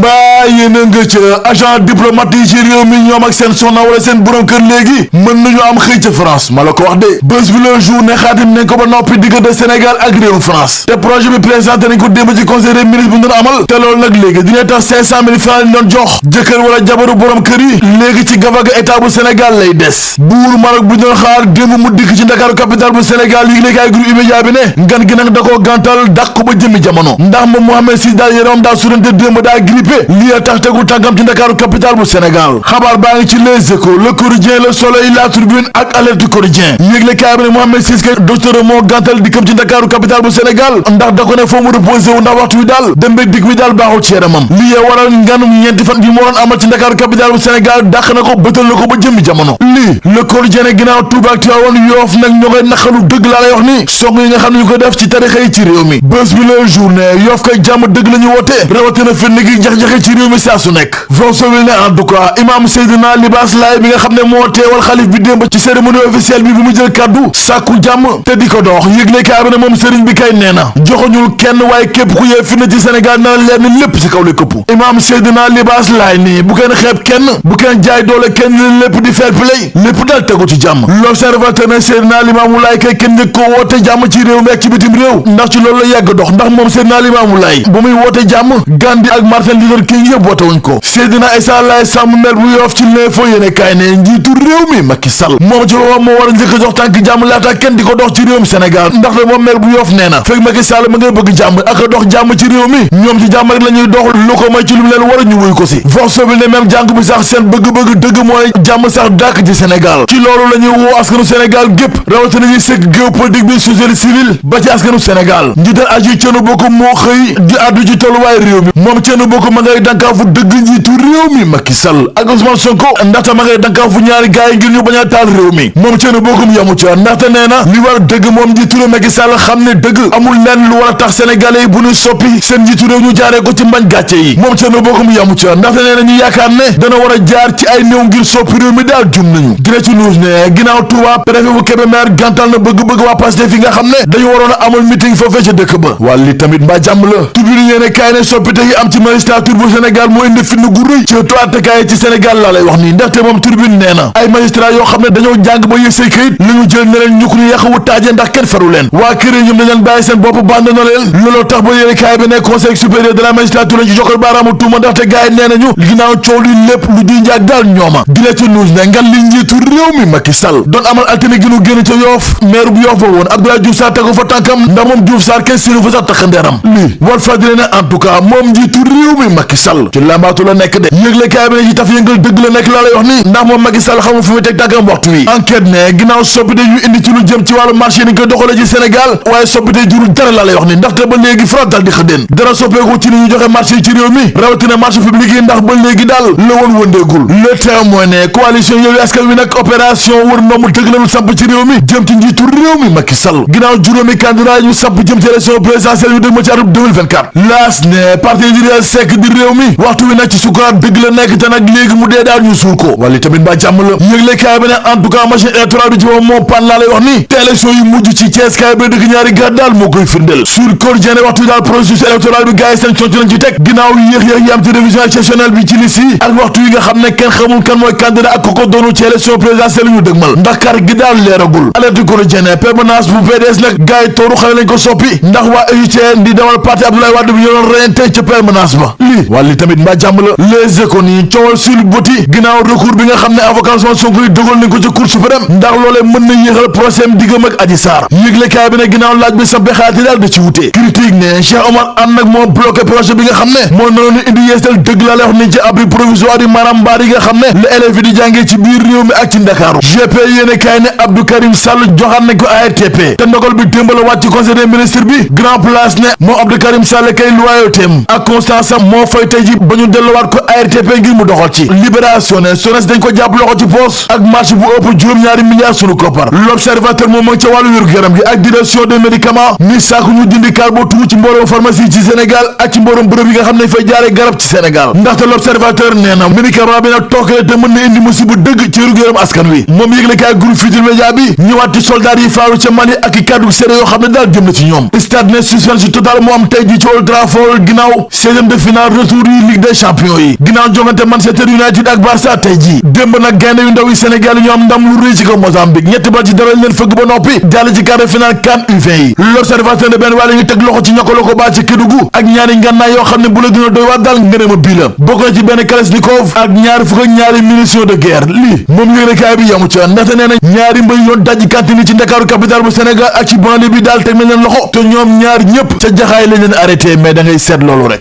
mbaa yéen a nga ca agent diplomate yi ci réew mi ñoom ak seen soxna wala seen borom kër léegi mën nañu am xëy ca France ma la ko wax de bés bi le jour ne xaatim nañ ko ba noppi diggante Sénégal ak réewum France te projet bi présenté nañ ko démb ci conseil des ministres bu ñu doon amal te loolu nag léegi dina tax 500 000 francs lañ doon jox jëkkër wala jabaru borom kër yi léegi ci gafaga état bu Sénégal lay des buur Maroc bu ñu doon xaar démb mu dikk ci Dakar capitale bu Sénégal yi léegi ay groupe immédiat bi ne ngan gi nag da koo gàntal dàq ko ba jëmmi jamono ndax moom Mohamed Sis daal yaramam daa surante démb daa grippé lii a tax tegul tànkam ci Dakar capitale bu Sénégal xabaar baa ngi ci Les Échos Le Quotidien Le Soleil La Tribune ak Alerte Quotidien yégle kaay bi ne Mohamed Sis kay docteur moo gàntal dikkam ci Dakar capitale bu Sénégal ndax da ko ne foo mu reposé wu ndax waxtu wi daal dem beeg dikk bi daal baaxul ci yaramam lii waral nganum ñeenti fan bi moo doon amal ci Dakar capitale bu Sénégal dàq na ko bëtal na ko ba jëmmi jamono lii Le Quotidien ne ginnaaw Touba ak Tivaouane Yoff nag ñoo ngay naqalu dëgg laa lay wax ni song yi nga xam ne ñu ko def ci tarixa yi ci réew mi bés bi la journée Yoff kay jàmm dëgg la ñu woote rawatina fenn gi jax-jaxe ci réew mi saa su nekk Voxwil ne en tout cas imam Seydina Libaas Laay bi nga xam ne moo teewal xalif bi démb ci cérémonie officielle bi mu jël kaddu sàkku jàmm te di ko dox yëgle kaa bi ne moom sëriñ bi kay nee na joxoñul kenn waaye képp ku yee fi na ci Sénégal na leer ni lépp ci kaw la këpp imam Seydina Libaas Laay nii bu kenn xeeb kenn bu kenn jaay doole kenn lépp di fair play lépp daal tegu ci jàmm L'Observateur ne Seydina Limaamu Laay kay kenn njëkk ko woote jàmm ci réew mi ak ci bitim réew ndax ci loolu la yàgg dox ndax moom Seydina Limaamu Laay bu muy woote jàmm Gandhi ak Martin Luther King yëpp woote wuñ ko Seydina Issa Laay Samb mel bu Yoff ci l'info yéene kaay ne njiitu réew mi Macky Sall moom ci boppam moo war a njëkk a jox tànk jàmm laata kenn di ko dox ci réewum Sénégal ndaxte moom mel bu Yoff nee na fekk Macky Sall ma ngay bëgg jàmm ak a dox jàmm ci réew mi ñoom ci jàmm rek la ñuy dox lu ko may ci lu leen war a ñu wuy ko si Voxwil ne même jàng bi sax seen bëgg-bëgg dëgg mooy jàmm sax dàkk ci Sénégal ci loolu la ñuy woo askanu Sénégal gépp rawatina ñuy sëkk géopolitique bi société civile ba ci askanu Sénégal njiital aji Thierno Bocoum moo xëy di addu ci tolluwaay réew mi moom Thierno Bocoum ma ngay dankaafu dëgg njiitu réew mi Macky Sall ak Ousmane Sonko ndaxte ma ngay dankaafu ñaari gaay ngir ñu bañ a taal réew mi moom Thierno Bocoum yamu ca ndaxte nee na li war dëgg moom njiitu réew Macky Sall xam ne dëgg amul lenn lu war a tax sénégalais yi bu ñu soppi seen njiitu réew ñu jaaree ko ci mbañ gàcce yi moom Thierno Bocoum yamu ca ndaxte nee na ñu yaakaar ne dana war a jaar ci ay néew ngir soppi réew mi daal jum nañu Direct News ne ginnaaw Touba préfet bu Kébémer gàntal na bëgg-bëgg waa Pastef fi nga xam ne dañu waroon a amal meeting foofee ca dëkk ba wàll li tamit mbaa jàmm la Tribune yéene kaay ne soppite yi am ci magistrature bu Sénégal moo indi fitna gu rëy ci attekaay ci Sénégal laa lay wax nii ndaxte moom Tribune nee na ay magistrat yoo xam ne dañoo jàng ba yëg say këyit la ñu jël ne leen ñu ko ñu yàqawu taaje ndax kenn faru leen waa kër yi ñoom dañ leen bàyyi seen bopp bànd na leen looloo tax ba yéene kaay bi ne conseil supérieur de la magistrature lañ ci jokkal baaraamu tuuma ndaxte gars yi nee nañu ginnaaw coow li lépp lu di njaag daal ñooma Direct News ne ngan li njiitu réew mi Macky Sall doon amal altine gi nu génn ca Yoff maire bu Yoff ba woon Abdoulaye Diouf Sarr tegu fa tànkam ndax moom Diouf Sarr kenn sinu fa sax takkandeeram lii Walf Fadjri ne en tout cas moom njiitu réew mi Macky Sall ci lambaatu la nekk de yëgle kaay bi ne ci taf yëngal dëgg la nekk laa lay wax ni ndax moom Macky Sall xamul fu muy teg tànkam waxtu wi enquête ne ginnaaw soppite yu indi ci lu jëm ci wàllu marché ni koy doxalee ci Sénégal waaye soppite jurul dara laa lay wax ni ndaxte ba léegi frontal di xëddeen dara soppeeku ci ni ñu joxe marché yi ci réew mi rawatina marché public yi ndax ba léegi daal la woon wëndeegul le témoin ne coalition Yewwi Askan Wi nag opération wër ndomb dëgg la ñu samp ci réew mi jëm ci njiitu réew mi Macky Sall ginnaaw juróomi candidat ñu samp jëm ci élection présidentielle yu dëg ma ci atum 2024 laas ne parti Idrissa Seck di réew mi waxtu wi nag ci sukuraat dëgg la nekk te nag léegi mu dee daal ñu suul ko wala tamit mbaa jàmm la yëgle kaay bi ne en tout cas machine électorale bi ci moom moo pan laa lay wax ni te élection yu mujj ci Thiès kaay bi dëgg ñaari gàtt daal moo koy firndeel sur Quotidien waxtu wi daal processus électoral bi gars yi seen conc lañ ci teg ginnaaw yéex yi am ci révision exceptionnelle bi ci liste yi ak waxtu yi nga xam ne kenn xamul kan mooy candidat ak ko doonu ci élection présidentielle ñu dëgmal ndax kar gi daal leeragul Alerte Quotidien permanence bu PDS nag gars yi tooru xale lañ ko soppi ndax waa UGTN di demal parti Abdoulaye Wade bi ñu doon reyante ca permanence ba lii wàlli tamit mbaa jàmm la Les Échos nii coowal sul boti ginnaaw recours bi nga xam ne avocat Ousmane Sonko yi dogal nañ ko ci Cour suprême ndax loolee mën na yéexal procès am diggam ak Adji Sarr yëglekaay bi ne ginnaaw laaj bi sampe xalaat yi daal da ci wute critique ne Cheikh Omar Anne nag moo bloqué projet bi nga xam ne moo naroon indi yeesal dëgg laa lay wax ni ci abri provisoire yi maanaam mbaar yi nga xam ne la élèves yi di jàngee ci biir réew mi ak ci Ndakaaru GP yéene kaay ne Abdou Karim Sall joxaat nañ ko ARTP te ndogal bi démb la wàcc ci conseil des ministres bi grand place ne moom Abdou Karim Sall kay loyauté am ak constance am moo fay tey ji ba ñu delluwaat ko ARTP ngir mu doxal ci libération ne SONES dañ ko jàpp loxo ci poos ak marché bu ëpp juróom-ñaari milliards sunu koppar l'observateur moom ca wàllu wér-gu-yaram gi ak direction des médicaments mi sàkku ñu dindi carbo tugu ci mbooloom pharmacie ci Sénégal ak ci mbooloom bërëb yi nga xam ne fay jaaree garab ci Sénégal ndaxte l'observateur nee na médicament bi nag tookale te mën na indi musiba dëgg ci wér-gu-yaram askan wi moom yëgle kaay groupe Futurs Médias bi ñëwaat ci soldat yi faaru ca Mali ak i kàddu séré yoo xam ne daal jëm na ci ñoom stade ne suspense total moo am tey ji ci Old Trafford ginnaaw 16e de finale retour Ligue des champions yi ginnaaw jongante Manchester United ak Barça tey ji démb nag gaynde yu ndaw yi Sénégal yi ñoo am ndam lu rëy ci ko Mozambique ñetti bal ci dara leen fëgg ba noppi jàll ci quart de finale CAN U20 yi. L'Observateur de benn wàll ñu teg loxo ci ñokkaloo ko baa ci Kédougou ak ñaari ngànnaay yoo xam ne bu la gën a doy waar daal ngëne ma bii la bokk na ci benn Kalachnikov ak ñaari fukk ak ñaari munitions de guerre lii moom yéenekaay bi yamu ca ndaxte nee na ñaari mbay yoon dajji cantine ci Ndakaaru capitale bu Sénégal ak ci banlieue bi daal teg nañ leen loxo te ñoom ñaar ñëpp ca jaxaay lañ leen arrêté mais da ngay seet loolu rek